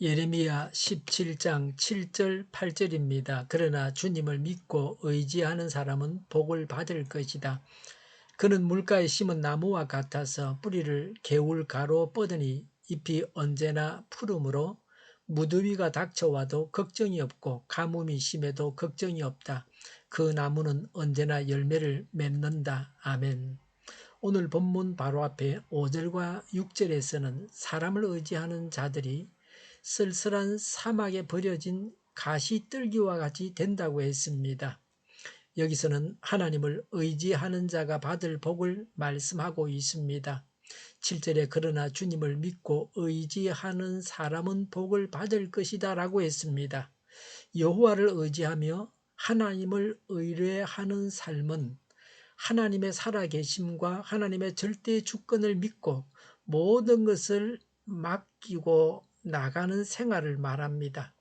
예레미야 17장 7절 8절입니다. 그러나 주님을 믿고 의지하는 사람은 복을 받을 것이다. 그는 물가에 심은 나무와 같아서 뿌리를 개울가로 뻗으니 잎이 언제나 푸르므로 무더위가 닥쳐와도 걱정이 없고 가뭄이 심해도 걱정이 없다. 그 나무는 언제나 열매를 맺는다. 아멘. 오늘 본문 바로 앞에 5절과 6절에서는 사람을 의지하는 자들이 쓸쓸한 사막에 버려진 가시떨기와 같이 된다고 했습니다. 여기서는 하나님을 의지하는 자가 받을 복을 말씀하고 있습니다. 7절에 그러나 주님을 믿고 의지하는 사람은 복을 받을 것이다 라고 했습니다. 여호와를 의지하며 하나님을 의뢰하는 삶은 하나님의 살아계심과 하나님의 절대 주권을 믿고 모든 것을 맡기고 나가는 생활을 말합니다.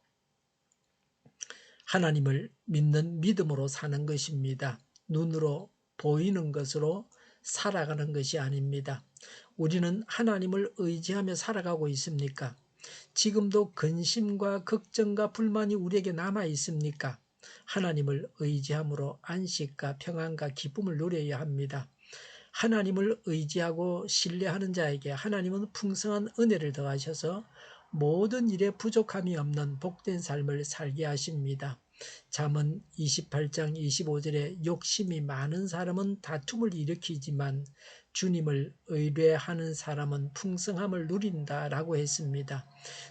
하나님을 믿는 믿음으로 사는 것입니다. 눈으로 보이는 것으로 살아가는 것이 아닙니다. 우리는 하나님을 의지하며 살아가고 있습니까? 지금도 근심과 걱정과 불만이 우리에게 남아 있습니까? 하나님을 의지함으로 안식과 평안과 기쁨을 누려야 합니다. 하나님을 의지하고 신뢰하는 자에게 하나님은 풍성한 은혜를 더하셔서 모든 일에 부족함이 없는 복된 삶을 살게 하십니다. 잠언 28장 25절에 욕심이 많은 사람은 다툼을 일으키지만 주님을 의뢰하는 사람은 풍성함을 누린다라고 했습니다.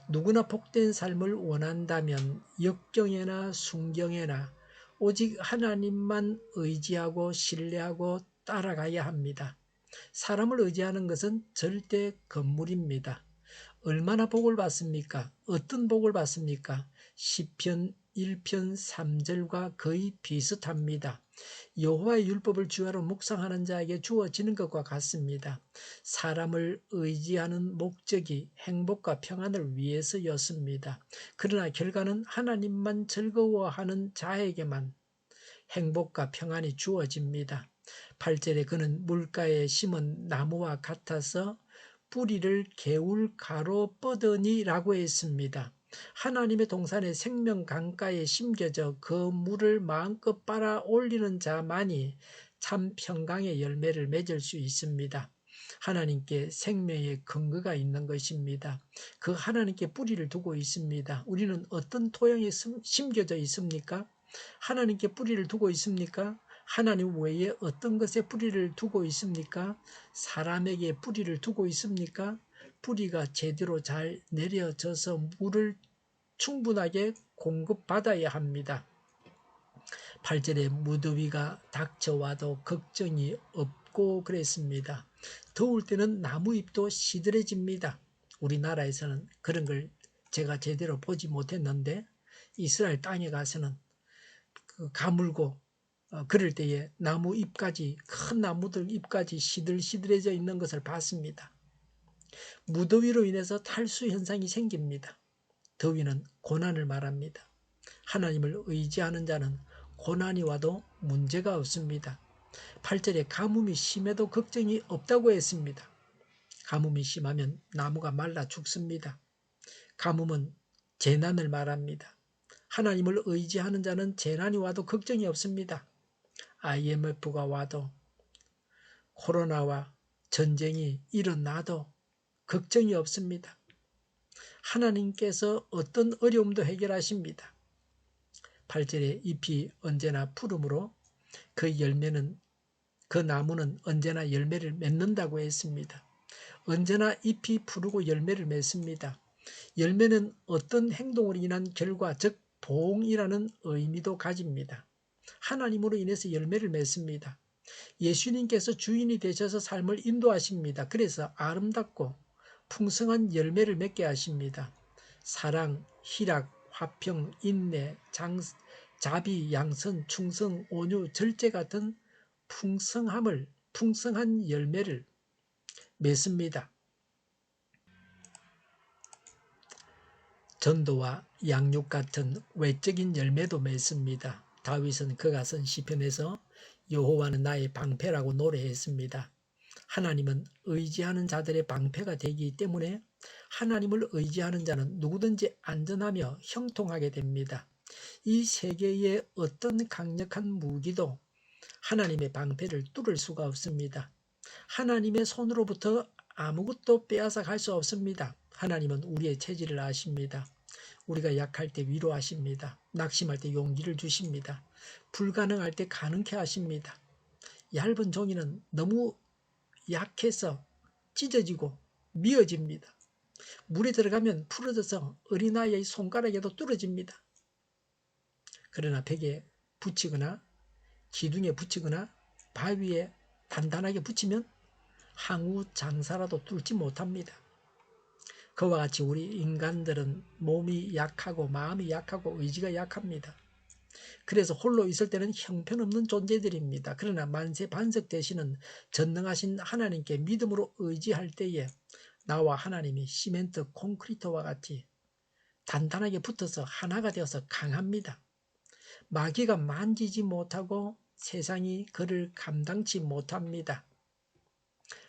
누구나 복된 삶을 원한다면 역경에나 순경에나 오직 하나님만 의지하고 신뢰하고 따라가야 합니다. 사람을 의지하는 것은 절대 건물입니다. 얼마나 복을 받습니까? 어떤 복을 받습니까? 시편 1편 3절과 거의 비슷합니다. 여호와의 율법을 주야로 묵상하는 자에게 주어지는 것과 같습니다. 사람을 의지하는 목적이 행복과 평안을 위해서였습니다. 그러나 결과는 하나님만 즐거워하는 자에게만 행복과 평안이 주어집니다. 8절에 그는 물가에 심은 나무와 같아서 뿌리를 개울가로 뻗으니라고 했습니다. 하나님의 동산의 생명 강가에 심겨져 그 물을 마음껏 빨아 올리는 자만이 참 평강의 열매를 맺을 수 있습니다. 하나님께 생명의 근거가 있는 것입니다. 그 하나님께 뿌리를 두고 있습니다. 우리는 어떤 토양에 심겨져 있습니까? 하나님께 뿌리를 두고 있습니까? 하나님 외에 어떤 것에 뿌리를 두고 있습니까? 사람에게 뿌리를 두고 있습니까? 뿌리가 제대로 잘 내려져서 물을 충분하게 공급받아야 합니다. 8절에 무더위가 닥쳐와도 걱정이 없고 그랬습니다. 더울 때는 나무잎도 시들해집니다. 우리나라에서는 그런 걸 제가 제대로 보지 못했는데 이스라엘 땅에 가서는 가물고 그럴 때에 나무 잎까지 큰 나무들 잎까지 시들시들해져 있는 것을 봤습니다. 무더위로 인해서 탈수 현상이 생깁니다. 더위는 고난을 말합니다. 하나님을 의지하는 자는 고난이 와도 문제가 없습니다. 8절에 가뭄이 심해도 걱정이 없다고 했습니다. 가뭄이 심하면 나무가 말라 죽습니다. 가뭄은 재난을 말합니다. 하나님을 의지하는 자는 재난이 와도 걱정이 없습니다. IMF가 와도 코로나와 전쟁이 일어나도 걱정이 없습니다. 하나님께서 어떤 어려움도 해결하십니다. 8절에 잎이 언제나 푸르므로 그 나무는 언제나 열매를 맺는다고 했습니다. 언제나 잎이 푸르고 열매를 맺습니다. 열매는 어떤 행동으로 인한 결과, 즉 보응이라는 의미도 가집니다. 하나님으로 인해서 열매를 맺습니다. 예수님께서 주인이 되셔서 삶을 인도하십니다. 그래서 아름답고 풍성한 열매를 맺게 하십니다. 사랑, 희락, 화평, 인내, 자비, 양선, 충성, 온유, 절제 같은 풍성한 열매를 맺습니다. 전도와 양육 같은 외적인 열매도 맺습니다. 다윗은 그가 쓴 시편에서 여호와는 나의 방패라고 노래했습니다. 하나님은 의지하는 자들의 방패가 되기 때문에 하나님을 의지하는 자는 누구든지 안전하며 형통하게 됩니다. 이 세계의 어떤 강력한 무기도 하나님의 방패를 뚫을 수가 없습니다. 하나님의 손으로부터 아무것도 빼앗아 갈 수 없습니다. 하나님은 우리의 체질을 아십니다. 우리가 약할 때 위로하십니다. 낙심할 때 용기를 주십니다. 불가능할 때 가능케 하십니다. 얇은 종이는 너무 약해서 찢어지고 미어집니다. 물에 들어가면 풀어져서 어린아이의 손가락에도 뚫어집니다. 그러나 벽에 붙이거나 기둥에 붙이거나 바위에 단단하게 붙이면 항우 장사라도 뚫지 못합니다. 그와 같이 우리 인간들은 몸이 약하고 마음이 약하고 의지가 약합니다. 그래서 홀로 있을 때는 형편없는 존재들입니다. 그러나 만세 반석 되시는 전능하신 하나님께 믿음으로 의지할 때에 나와 하나님이 시멘트 콘크리트와 같이 단단하게 붙어서 하나가 되어서 강합니다. 마귀가 만지지 못하고 세상이 그를 감당치 못합니다.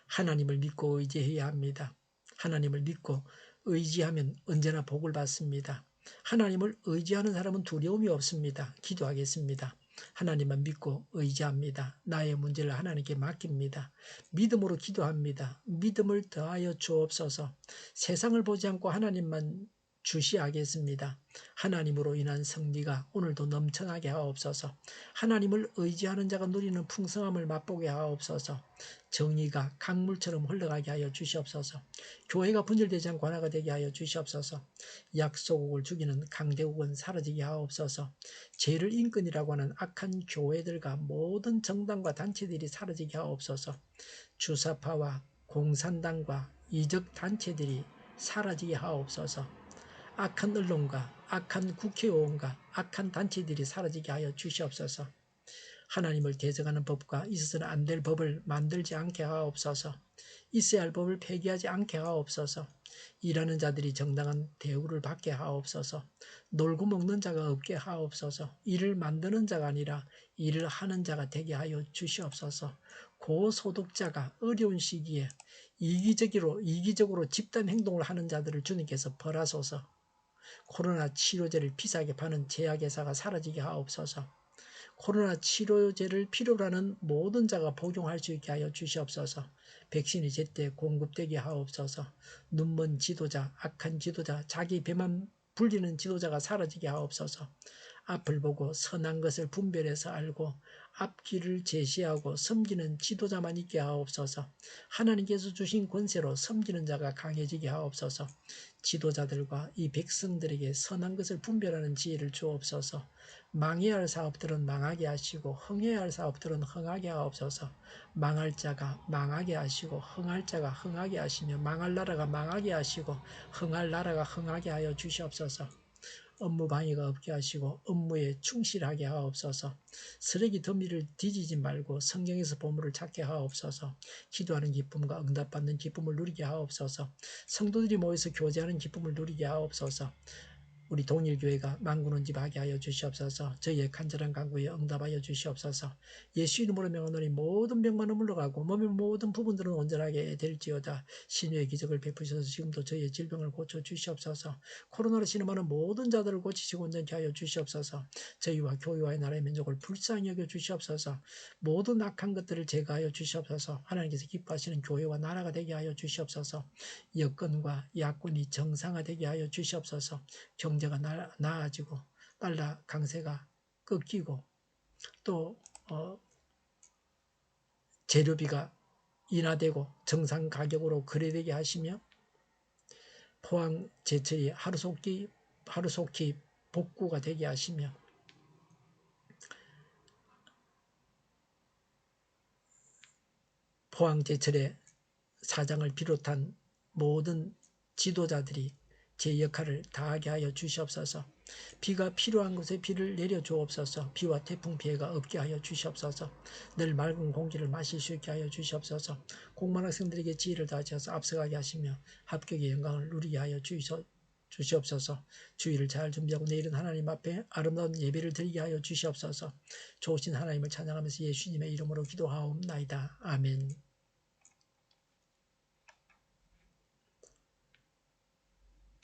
하나님을 믿고 의지해야 합니다. 하나님을 믿고 의지하면 언제나 복을 받습니다. 하나님을 의지하는 사람은 두려움이 없습니다. 기도하겠습니다. 하나님만 믿고 의지합니다. 나의 문제를 하나님께 맡깁니다. 믿음으로 기도합니다. 믿음을 더하여 주옵소서. 세상을 보지 않고 하나님만 주시하겠습니다. 하나님으로 인한 승리가 오늘도 넘쳐나게 하옵소서. 하나님을 의지하는 자가 누리는 풍성함을 맛보게 하옵소서. 정의가 강물처럼 흘러가게 하여 주시옵소서. 교회가 분열되지 않고 하나가 되게 하여 주시옵소서. 약소국을 죽이는 강대국은 사라지게 하옵소서. 죄를 인권이라고 하는 악한 교회들과 모든 정당과 단체들이 사라지게 하옵소서. 주사파와 공산당과 이적 단체들이 사라지게 하옵소서. 악한 언론과 악한 국회의원과 악한 단체들이 사라지게 하여 주시옵소서. 하나님을 대적하는 법과 있어서는 안 될 법을 만들지 않게 하옵소서. 있어야 할 법을 폐기하지 않게 하옵소서. 일하는 자들이 정당한 대우를 받게 하옵소서. 놀고 먹는 자가 없게 하옵소서. 일을 만드는 자가 아니라 일을 하는 자가 되게 하여 주시옵소서. 고소득자가 어려운 시기에 이기적으로 집단 행동을 하는 자들을 주님께서 벌하소서. 코로나 치료제를 비싸게 파는 제약회사가 사라지게 하옵소서. 코로나 치료제를 필요로 하는 모든 자가 복용할 수 있게 하여 주시옵소서. 백신이 제때 공급되게 하옵소서. 눈먼 지도자, 악한 지도자, 자기 배만 불리는 지도자가 사라지게 하옵소서. 앞을 보고 선한 것을 분별해서 알고 앞길을 제시하고 섬기는 지도자만 있게 하옵소서. 하나님께서 주신 권세로 섬기는 자가 강해지게 하옵소서. 지도자들과 이 백성들에게 선한 것을 분별하는 지혜를 주옵소서. 망해야 할 사업들은 망하게 하시고 흥해야 할 사업들은 흥하게 하옵소서. 망할 자가 망하게 하시고 흥할 자가 흥하게 하시며 망할 나라가 망하게 하시고 흥할 나라가 흥하게 하여 주시옵소서. 업무 방해가 없게 하시고 업무에 충실하게 하옵소서. 쓰레기 더미를 뒤지지 말고 성경에서 보물을 찾게 하옵소서. 기도하는 기쁨과 응답받는 기쁨을 누리게 하옵소서. 성도들이 모여서 교제하는 기쁨을 누리게 하옵소서. 우리 동일교회가 만군원집하게 하여 주시옵소서. 저희의 간절한 간구에 응답하여 주시옵소서. 예수 이름으로 명하노니 모든 병만은 물러가고 몸의 모든 부분들은 온전하게 될지어다. 신유의 기적을 베푸셔서 지금도 저희의 질병을 고쳐 주시옵소서. 코로나로 신음하는 모든 자들을 고치시고 온전케 하여 주시옵소서. 저희와 교회와의 나라의 민족을 불쌍히 여겨 주시옵소서. 모든 악한 것들을 제거하여 주시옵소서. 하나님께서 기뻐하시는 교회와 나라가 되게 하여 주시옵소서. 여건과 야권이 정상화되게 하여 주시옵소서. 경제가 나아지고 달러 강세가 꺾이고 또 재료비가 인하되고 정상 가격으로 거래되게 하시며 포항 제철이 하루속히 복구가 되게 하시며 포항 제철의 사장을 비롯한 모든 지도자들이 제 역할을 다하게 하여 주시옵소서. 비가 필요한 곳에 비를 내려 주옵소서. 비와 태풍 피해가 없게 하여 주시옵소서. 늘 맑은 공기를 마실 수 있게 하여 주시옵소서. 공무원 학생들에게 지혜를 다하셔서 앞서가게 하시며 합격의 영광을 누리게 하여 주시옵소서. 주일을 잘 준비하고 내일은 하나님 앞에 아름다운 예배를 드리게 하여 주시옵소서. 좋으신 하나님을 찬양하면서 예수님의 이름으로 기도하옵나이다. 아멘.